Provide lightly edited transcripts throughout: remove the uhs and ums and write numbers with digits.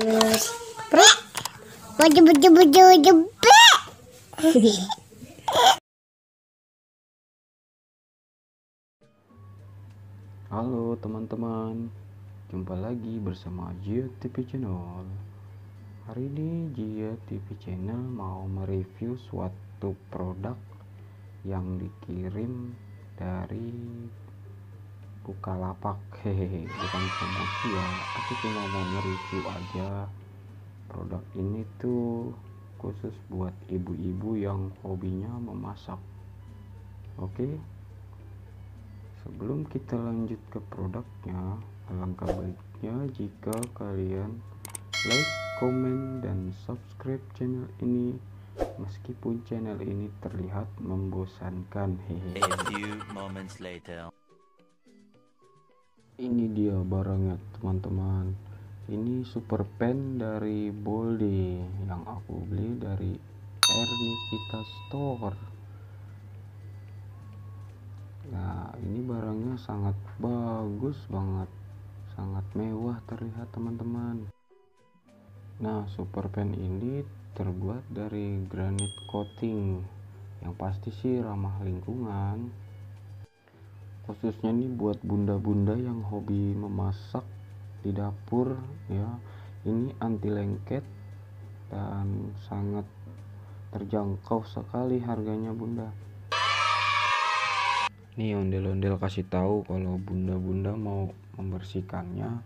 Terus baju baju baju baju. Halo teman-teman, jumpa lagi bersama Jia TV Channel. Hari ini Jia TV Channel mau mereview suatu produk yang dikirim dari Bukalapak. Hehehe, bukan promosi ya, aku cuma mau nge-review aja. Produk ini tuh khusus buat ibu-ibu yang hobinya memasak. Oke, sebelum kita lanjut ke produknya, alangkah baiknya jika kalian like, komen, dan subscribe channel ini meskipun channel ini terlihat membosankan. Hehehe. A few moments later. Ini dia barangnya teman-teman. Ini super pen dari Bolde yang aku beli dari Ernikita Store. Nah, ini barangnya sangat bagus banget, sangat mewah terlihat teman-teman. Nah, super pen ini terbuat dari granit coating, yang pasti sih ramah lingkungan. Khususnya nih buat bunda-bunda yang hobi memasak di dapur ya. Ini anti lengket dan sangat terjangkau sekali harganya bunda. Nih ondel-ondel kasih tahu kalau bunda-bunda mau membersihkannya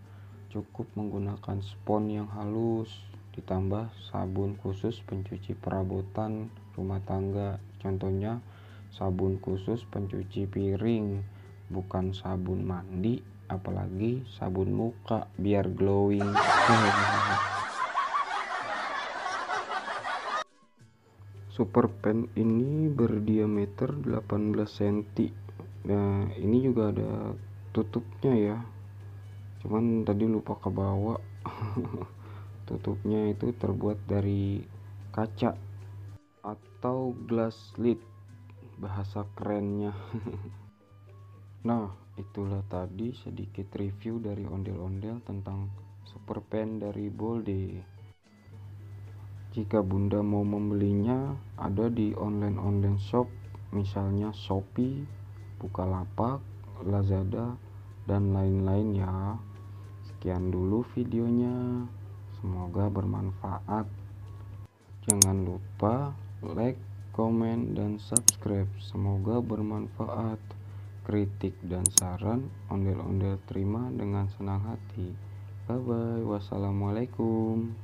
cukup menggunakan spons yang halus ditambah sabun khusus pencuci perabotan rumah tangga. Contohnya sabun khusus pencuci piring, bukan sabun mandi, apalagi sabun muka biar glowing. Super pen ini berdiameter 18 cm. Nah, ini juga ada tutupnya ya. Cuman tadi lupa ke bawah. Tutupnya itu terbuat dari kaca atau glass lid bahasa kerennya. Nah, itulah tadi sedikit review dari ondel-ondel tentang super pen dari Bolde. Jika bunda mau membelinya, ada di online shop, misalnya Shopee, Bukalapak, Lazada, dan lain-lain ya. Sekian dulu videonya, semoga bermanfaat. Jangan lupa like, komen, dan subscribe, semoga bermanfaat. Kritik dan saran ondel-ondel terima dengan senang hati. Bye bye, wassalamualaikum.